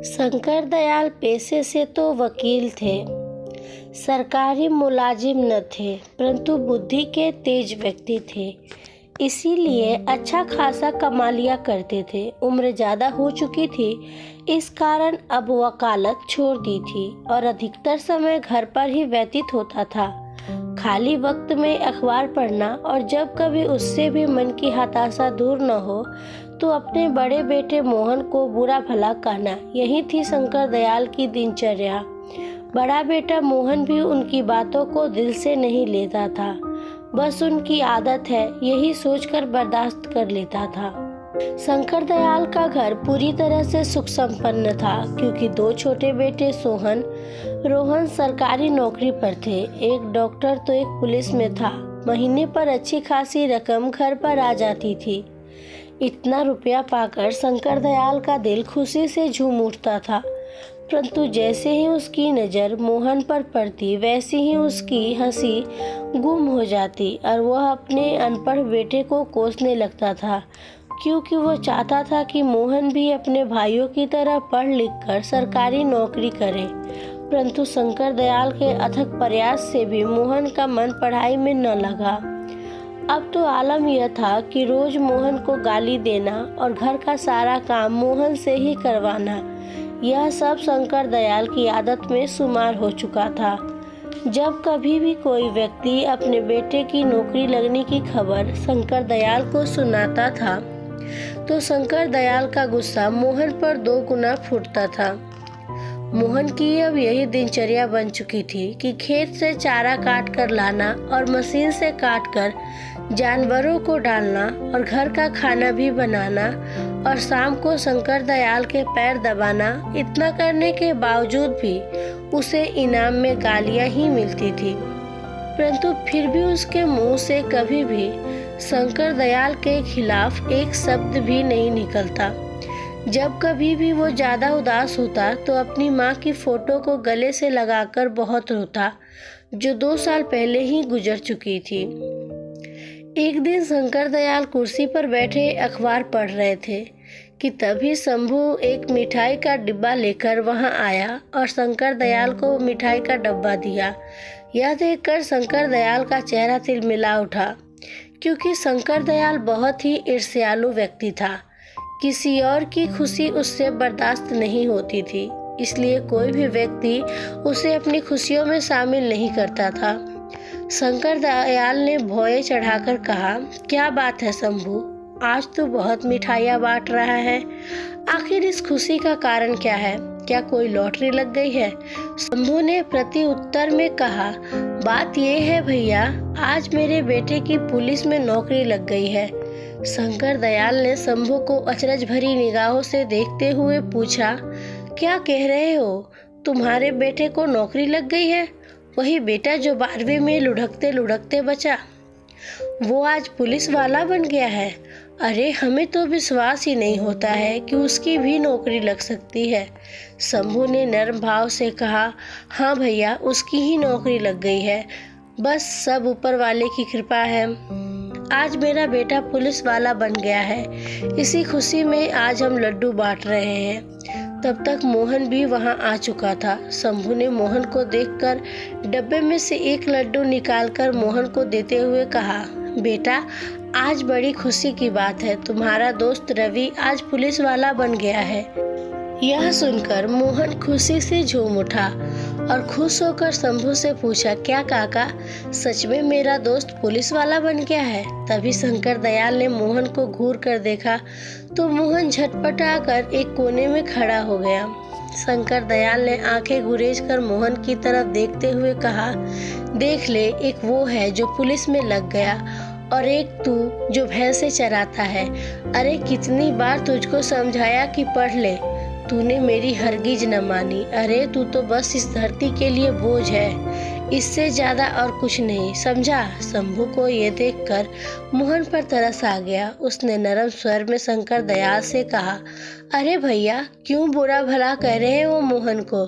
शंकर दयाल पेशे से तो वकील थे, सरकारी मुलाजिम न थे, परंतु बुद्धि के तेज व्यक्ति थे। इसीलिए अच्छा खासा कमा लिया करते थे। उम्र ज़्यादा हो चुकी थी, इस कारण अब वकालत छोड़ दी थी और अधिकतर समय घर पर ही व्यतीत होता था। खाली वक्त में अखबार पढ़ना और जब कभी उससे भी मन की हताशा दूर न हो तो अपने बड़े बेटे मोहन को बुरा भला कहना, यही थी शंकर दयाल की दिनचर्या। बड़ा बेटा मोहन भी उनकी बातों को दिल से नहीं लेता था, बस उनकी आदत है यही सोचकर बर्दाश्त कर लेता था। शंकर दयाल का घर पूरी तरह से सुख संपन्न था, क्योंकि दो छोटे बेटे रोहन सरकारी नौकरी पर थे। एक डॉक्टर तो एक पुलिस में था। महीने पर अच्छी खासी रकम घर पर आ जाती थी। इतना रुपया पाकर शंकर दयाल का दिल खुशी से झूम उठता था, परंतु जैसे ही उसकी नज़र मोहन पर पड़ती वैसे ही उसकी हंसी गुम हो जाती और वह अपने अनपढ़ बेटे को कोसने लगता था, क्योंकि वो चाहता था कि मोहन भी अपने भाइयों की तरह पढ़ लिख कर सरकारी नौकरी करे। परंतु शंकर दयाल के अथक प्रयास से भी मोहन का मन पढ़ाई में न लगा। अब तो आलम यह था कि रोज मोहन को गाली देना और घर का सारा काम मोहन से ही करवाना, यह सब शंकर दयाल की आदत में शुमार हो चुका था। जब कभी भी कोई व्यक्ति अपने बेटे की नौकरी लगने की खबर शंकर दयाल को सुनाता था तो शंकर दयाल का गुस्सा मोहन पर 2 गुना फूटता था। मोहन की अब यही दिनचर्या बन चुकी थी कि खेत से चारा काट कर लाना और मशीन से काट कर जानवरों को डालना और घर का खाना भी बनाना और शाम को शंकर दयाल के पैर दबाना। इतना करने के बावजूद भी उसे इनाम में गालियां ही मिलती थी, परंतु फिर भी उसके मुंह से कभी भी शंकर दयाल के खिलाफ एक शब्द भी नहीं निकलता। जब कभी भी वो ज़्यादा उदास होता तो अपनी माँ की फोटो को गले से लगाकर बहुत रोता, जो 2 साल पहले ही गुजर चुकी थी। एक दिन शंकर दयाल कुर्सी पर बैठे अखबार पढ़ रहे थे कि तभी शंभू एक मिठाई का डिब्बा लेकर वहां आया और शंकर दयाल को मिठाई का डब्बा दिया। यह देखकर शंकर दयाल का चेहरा तिलमिला उठा, क्योंकि शंकर दयाल बहुत ही ईर्ष्यालु व्यक्ति था। किसी और की खुशी उससे बर्दाश्त नहीं होती थी, इसलिए कोई भी व्यक्ति उसे अपनी खुशियों में शामिल नहीं करता था। शंकर दयाल ने भौएं चढ़ाकर कहा, क्या बात है शंभू, आज तो बहुत मिठाइयाँ बांट रहा है। आखिर इस खुशी का कारण क्या है? क्या कोई लॉटरी लग गई है? शंभू ने प्रति उत्तर में कहा, बात यह है भैया, आज मेरे बेटे की पुलिस में नौकरी लग गई है। शंकर दयाल ने शंभू को अचरज भरी निगाहों से देखते हुए पूछा, क्या कह रहे हो? तुम्हारे बेटे को नौकरी लग गई है? वही बेटा जो 12वीं में लुढ़कते लुढ़कते बचा, वो आज पुलिस वाला बन गया है। अरे हमें तो विश्वास ही नहीं होता है कि उसकी भी नौकरी लग सकती है। शंभू ने नर्म भाव से कहा, हाँ भैया, उसकी ही नौकरी लग गई है, बस सब ऊपर वाले की कृपा है। आज मेरा बेटा पुलिस वाला बन गया है, इसी खुशी में आज हम लड्डू बांट रहे हैं। तब तक मोहन भी वहां आ चुका था। शंभू ने मोहन को देखकर डब्बे में से एक लड्डू निकालकर मोहन को देते हुए कहा, बेटा, आज बड़ी खुशी की बात है, तुम्हारा दोस्त रवि आज पुलिस वाला बन गया है। यह सुनकर मोहन खुशी से झूम उठा और खुश होकर शंभू से पूछा, क्या काका, सच में मेरा दोस्त पुलिस वाला बन गया है? तभी शंकर दयाल ने मोहन को घूर कर देखा तो मोहन झटपटा कर एक कोने में खड़ा हो गया। शंकर दयाल ने आंखें गुरेज कर मोहन की तरफ देखते हुए कहा, देख ले, एक वो है जो पुलिस में लग गया और एक तू जो भैंसे चराता है। अरे कितनी बार तुझको समझाया कि पढ़ ले, तूने मेरी हरगिज न मानी। अरे तू तो बस इस धरती के लिए बोझ है, इससे ज्यादा और कुछ नहीं, समझा? शंभू को ये देखकर मोहन पर तरस आ गया। उसने नरम स्वर में शंकर दयाल से कहा, अरे भैया, क्यों बुरा भला कह रहे हो मोहन को?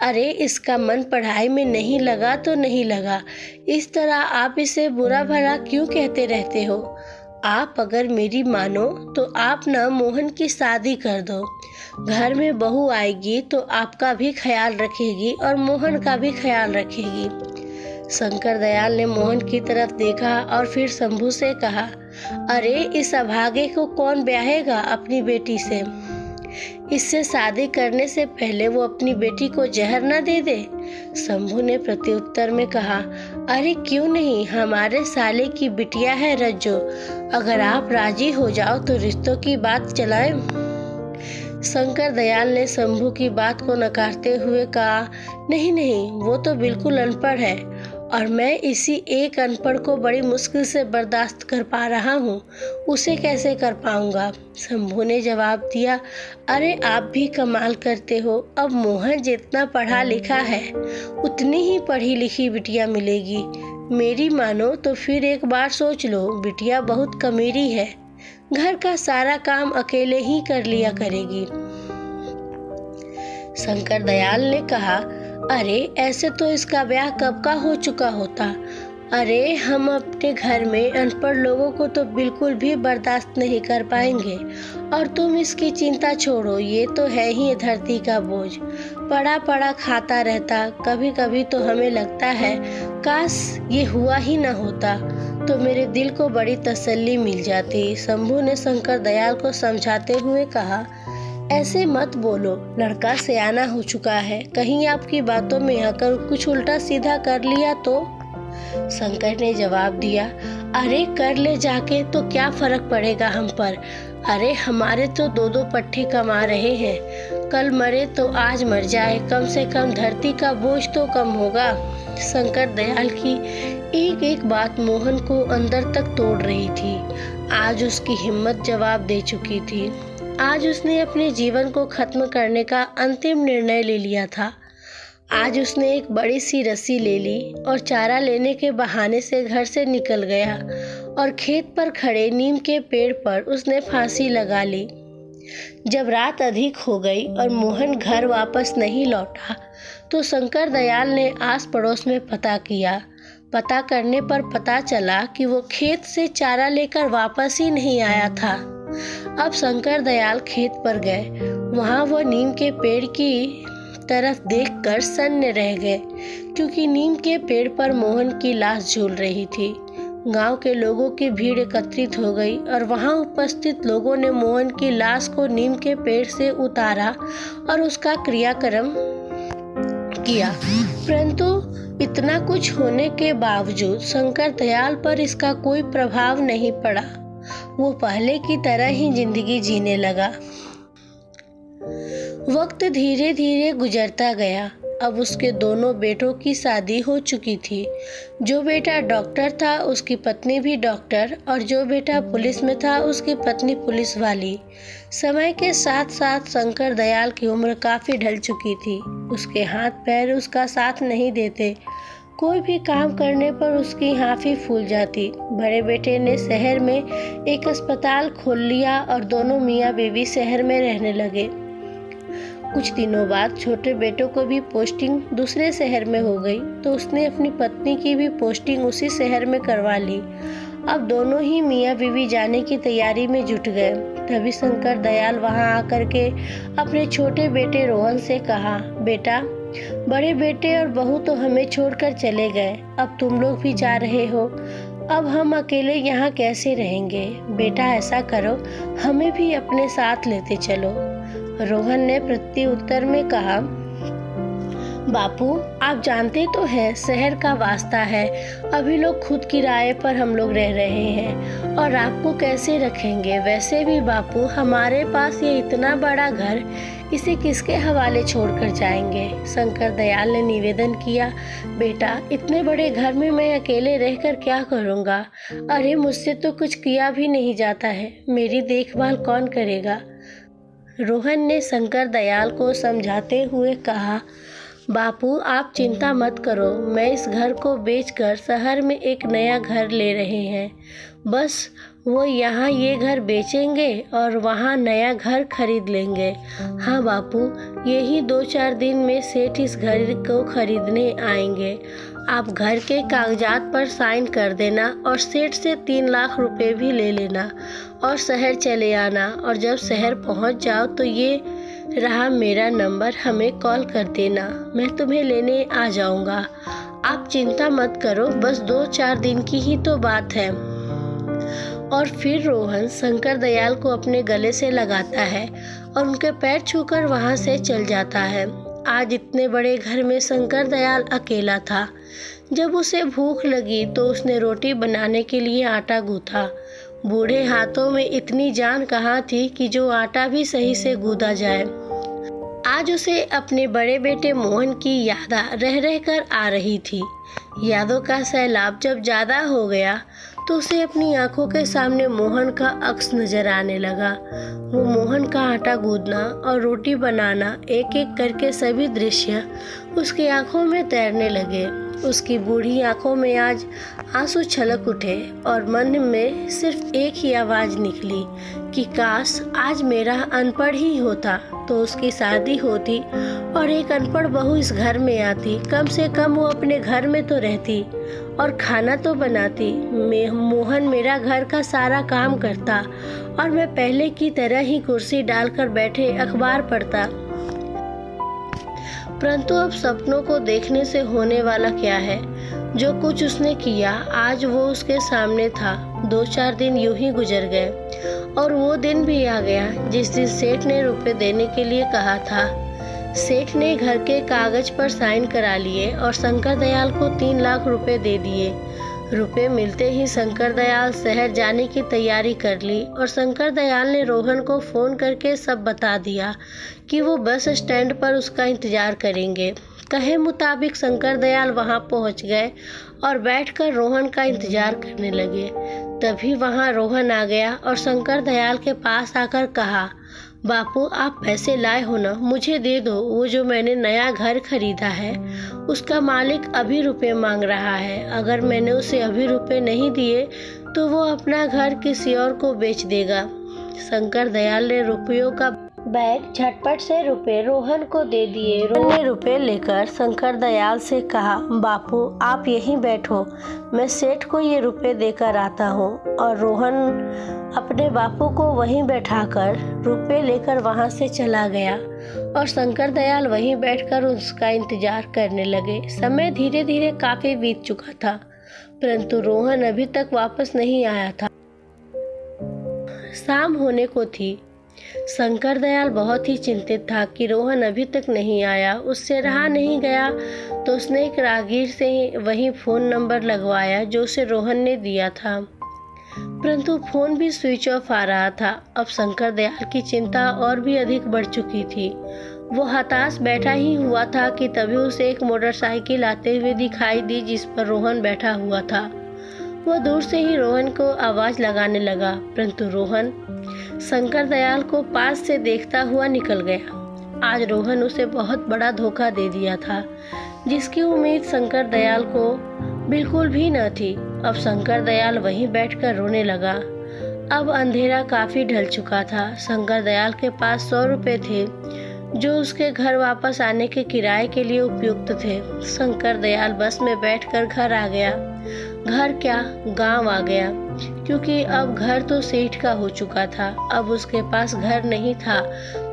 अरे इसका मन पढ़ाई में नहीं लगा तो नहीं लगा, इस तरह आप इसे बुरा भला क्यों कहते रहते हो? आप अगर मेरी मानो तो आप ना मोहन की शादी कर दो। घर में बहू आएगी तो आपका भी ख्याल रखेगी और मोहन का भी ख्याल रखेगी। शंकर दयाल ने मोहन की तरफ देखा और फिर शंभू से कहा, अरे इस अभागे को कौन ब्याहेगा अपनी बेटी से? इससे शादी करने से पहले वो अपनी बेटी को जहर न दे दे। शंभू ने प्रत्युत्तर में कहा, अरे क्यों नहीं, हमारे साले की बिटिया है रज्जो, अगर आप राजी हो जाओ तो रिश्तों की बात चलाएं। शंकर दयाल ने शंभू की बात को नकारते हुए कहा, नहीं नहीं, वो तो बिल्कुल अनपढ़ है और मैं इसी एक अनपढ़ को बड़ी मुश्किल से बर्दाश्त कर पा रहा हूँ, उसे कैसे कर पाऊँगा? शंभू ने जवाब दिया, अरे आप भी कमाल करते हो। अब मोहन जितना पढ़ा लिखा है उतनी ही पढ़ी लिखी बिटिया मिलेगी। मेरी मानो तो फिर एक बार सोच लो, बिटिया बहुत कमीरी है, घर का सारा काम अकेले ही कर लिया करेगी। शंकर दयाल ने कहा, अरे ऐसे तो इसका ब्याह कब का हो चुका होता। अरे हम अपने घर में अनपढ़ लोगों को तो बिल्कुल भी बर्दाश्त नहीं कर पाएंगे। और तुम इसकी चिंता छोड़ो, ये तो है ही धरती का बोझ, पड़ा पड़ा खाता रहता। कभी कभी तो हमें लगता है काश ये हुआ ही न होता, तो मेरे दिल को बड़ी तसल्ली मिल जाती। शंभू ने शंकर दयाल को समझाते हुए कहा, ऐसे मत बोलो, लड़का सयाना हो चुका है, कहीं आपकी बातों में आकर कुछ उल्टा सीधा कर लिया तो? शंकर ने जवाब दिया, अरे कर ले जाके तो क्या फर्क पड़ेगा हम पर। अरे हमारे तो दो दो पट्टे कमा रहे हैं, कल मरे तो आज मर जाए, कम से कम धरती का बोझ तो कम होगा। शंकर दयाल की एक एक बात मोहन को अंदर तक तोड़ रही थी। आज उसकी हिम्मत जवाब दे चुकी थी। आज उसने अपने जीवन को खत्म करने का अंतिम निर्णय ले लिया था। आज उसने एक बड़ी सी रस्सी ले ली और चारा लेने के बहाने से घर से निकल गया और खेत पर खड़े नीम के पेड़ पर उसने फांसी लगा ली। जब रात अधिक हो गई और मोहन घर वापस नहीं लौटा तो शंकर दयाल ने आस पड़ोस में पता किया। पता करने पर पता चला कि वो खेत से चारा लेकर वापस ही नहीं आया था। अब शंकर दयाल खेत पर गए। वहां वो नीम के पेड़ की तरफ देखकर सन्न रह गए, क्योंकि नीम के पेड़ पर मोहन की लाश झूल रही थी। गांव के लोगों की भीड़ एकत्रित हो गई और वहां उपस्थित लोगों ने मोहन की लाश को नीम के पेड़ से उतारा और उसका क्रियाक्रम किया। परंतु इतना कुछ होने के बावजूद शंकर दयाल पर इसका कोई प्रभाव नहीं पड़ा। वो पहले की तरह ही जिंदगी जीने लगा। वक्त धीरे धीरे गुजरता गया। अब उसके दोनों बेटों की शादी हो चुकी थी। जो बेटा डॉक्टर था उसकी पत्नी भी डॉक्टर, और जो बेटा पुलिस में था उसकी पत्नी पुलिस वाली। समय के साथ साथ शंकर दयाल की उम्र काफ़ी ढल चुकी थी। उसके हाथ पैर उसका साथ नहीं देते। कोई भी काम करने पर उसकी हाफी फूल जाती। बड़े बेटे ने शहर में एक अस्पताल खोल लिया और दोनों मियाँ बीवी शहर में रहने लगे। कुछ दिनों बाद छोटे बेटों को भी पोस्टिंग दूसरे शहर में हो गई, तो उसने अपनी पत्नी की भी पोस्टिंग उसी शहर में करवा ली। अब दोनों ही मियाँ बीवी जाने की तैयारी में जुट गए। तभी शंकर दयाल वहां आकर के अपने छोटे बेटे रोहन से कहा, बेटा, बड़े बेटे और बहू तो हमें छोड़कर चले गए, अब तुम लोग भी जा रहे हो, अब हम अकेले यहाँ कैसे रहेंगे? बेटा ऐसा करो, हमें भी अपने साथ लेते चलो। रोहन ने प्रत्युत्तर में कहा, बापू, आप जानते तो हैं शहर का वास्ता है, अभी लोग खुद किराए पर हम लोग रह रहे हैं और आपको कैसे रखेंगे? वैसे भी बापू, हमारे पास ये इतना बड़ा घर, इसे किसके हवाले छोड़कर जाएंगे? शंकर दयाल ने निवेदन किया, बेटा, इतने बड़े घर में मैं अकेले रहकर क्या करूँगा? अरे मुझसे तो कुछ किया भी नहीं जाता है, मेरी देखभाल कौन करेगा? रोहन ने शंकर दयाल को समझाते हुए कहा, बापू, आप चिंता मत करो, मैं इस घर को बेचकर शहर में एक नया घर ले रहे हैं। बस वो यहाँ ये घर बेचेंगे और वहाँ नया घर खरीद लेंगे। हाँ बापू, यही 2-4 दिन में सेठ इस घर को खरीदने आएंगे। आप घर के कागजात पर साइन कर देना और सेठ से 3 लाख रुपए भी ले लेना और शहर चले आना। और जब शहर पहुंच जाओ तो ये रहा मेरा नंबर, हमें कॉल कर देना, मैं तुम्हें लेने आ जाऊंगा। आप चिंता मत करो, बस 2-4 दिन की ही तो बात है। और फिर रोहन शंकर दयाल को अपने गले से लगाता है और उनके पैर छूकर वहां से चल जाता है। आज इतने बड़े घर में शंकर दयाल अकेला था। जब उसे भूख लगी तो उसने रोटी बनाने के लिए आटा गूंथा। बूढ़े हाथों में इतनी जान कहाँ थी कि जो आटा भी सही से गूंदा जाए। आज उसे अपने बड़े बेटे मोहन की याद रह रह कर आ रही थी। यादों का सैलाब जब ज़्यादा हो गया तो उसे अपनी आंखों के सामने मोहन का अक्स नजर आने लगा। वो मोहन का आटा गूंदना और रोटी बनाना, एक एक करके सभी दृश्य उसकी आंखों में तैरने लगे। उसकी बूढ़ी आंखों में आज आंसू छलक उठे और मन में सिर्फ एक ही आवाज़ निकली कि काश आज मेरा अनपढ़ ही होता तो उसकी शादी होती और एक अनपढ़ बहू इस घर में आती। कम से कम वो अपने घर में तो रहती और खाना तो बनाती। मोहन मेरा घर का सारा काम करता और मैं पहले की तरह ही कुर्सी डालकर बैठे अखबार पढ़ता। परंतु अब सपनों को देखने से होने वाला क्या है। जो कुछ उसने किया आज वो उसके सामने था। 2-4 दिन यूं ही गुजर गए और वो दिन भी आ गया जिस दिन सेठ ने रुपए देने के लिए कहा था। सेठ ने घर के कागज पर साइन करा लिए और शंकर दयाल को 3 लाख रुपए दे दिए। रुपए मिलते ही शंकर दयाल शहर जाने की तैयारी कर ली और शंकर दयाल ने रोहन को फ़ोन करके सब बता दिया कि वो बस स्टैंड पर उसका इंतज़ार करेंगे। कहे मुताबिक शंकर दयाल वहां पहुंच गए और बैठकर रोहन का इंतज़ार करने लगे। तभी वहां रोहन आ गया और शंकर दयाल के पास आकर कहा, बापू आप पैसे लाए हो ना, मुझे दे दो। वो जो मैंने नया घर खरीदा है उसका मालिक अभी रुपए मांग रहा है। अगर मैंने उसे अभी रुपए नहीं दिए तो वो अपना घर किसी और को बेच देगा। शंकर दयाल ने रुपयों का बैग झटपट से रुपए रोहन को दे दिए। रोहन ने रुपए लेकर शंकर दयाल से कहा, बापू आप यहीं बैठो, मैं सेठ को ये रुपए देकर आता हूँ। और रोहन अपने बापू को वहीं बैठाकर रुपए लेकर वहां से चला गया और शंकर दयाल वहीं बैठकर उसका इंतजार करने लगे। समय धीरे धीरे काफी बीत चुका था परंतु रोहन अभी तक वापस नहीं आया था। शाम होने को थी। शंकर दयाल बहुत ही चिंतित था कि रोहन अभी तक नहीं आया। उससे रहा नहीं गया तो उसने एक राहगीर से वही फ़ोन नंबर लगवाया जो उसे रोहन ने दिया था, परंतु फ़ोन भी स्विच ऑफ आ रहा था। अब शंकर दयाल की चिंता और भी अधिक बढ़ चुकी थी। वो हताश बैठा ही हुआ था कि तभी उसे एक मोटरसाइकिल आते हुए दिखाई दी जिस पर रोहन बैठा हुआ था। वो दूर से ही रोहन को आवाज़ लगाने लगा परंतु रोहन शंकर दयाल को पास से देखता हुआ निकल गया। आज रोहन उसे बहुत बड़ा धोखा दे दिया था जिसकी उम्मीद शंकर दयाल को बिल्कुल भी न थी। अब शंकर दयाल वहीं बैठकर रोने लगा। अब अंधेरा काफ़ी ढल चुका था। शंकर दयाल के पास 100 रुपये थे जो उसके घर वापस आने के किराए के लिए उपयुक्त थे। शंकर दयाल बस में बैठकर घर आ गया। घर क्या, गांव आ गया, क्योंकि अब घर तो सेठ का हो चुका था। अब उसके पास घर नहीं था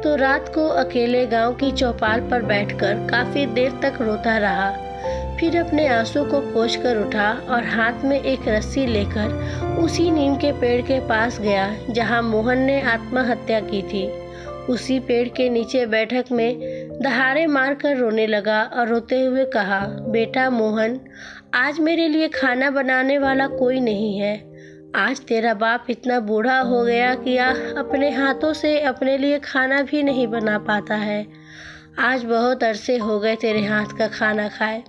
तो रात को अकेले गांव की चौपाल पर बैठकर काफी देर तक रोता रहा। फिर अपने आंसू को पोंछकर उठा और हाथ में एक रस्सी लेकर उसी नीम के पेड़ के पास गया जहां मोहन ने आत्महत्या की थी। उसी पेड़ के नीचे बैठक में दहाड़े मारकर रोने लगा और रोते हुए कहा, बेटा मोहन, आज मेरे लिए खाना बनाने वाला कोई नहीं है। आज तेरा बाप इतना बूढ़ा हो गया कि अपने हाथों से अपने लिए खाना भी नहीं बना पाता है। आज बहुत अरसे हो गए तेरे हाथ का खाना खाए।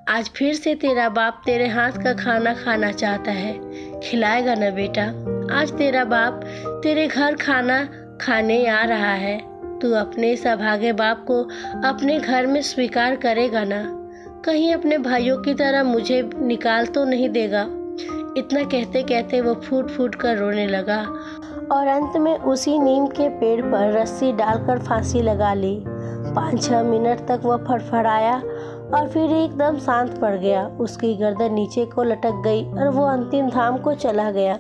आज फिर से तेरा बाप तेरे हाथ का खाना खाना चाहता है। खिलाएगा ना बेटा? आज तेरा बाप तेरे घर खाना खाने आ रहा है। तू अपने इस अभागे बाप को अपने घर में स्वीकार करेगा ना? कहीं अपने भाइयों की तरह मुझे निकाल तो नहीं देगा? इतना कहते कहते वो फूट फूट कर रोने लगा और अंत में उसी नीम के पेड़ पर रस्सी डालकर फांसी लगा ली। 5-6 मिनट तक वह फड़फड़ाया और फिर एकदम शांत पड़ गया। उसकी गर्दन नीचे को लटक गई और वो अंतिम धाम को चला गया।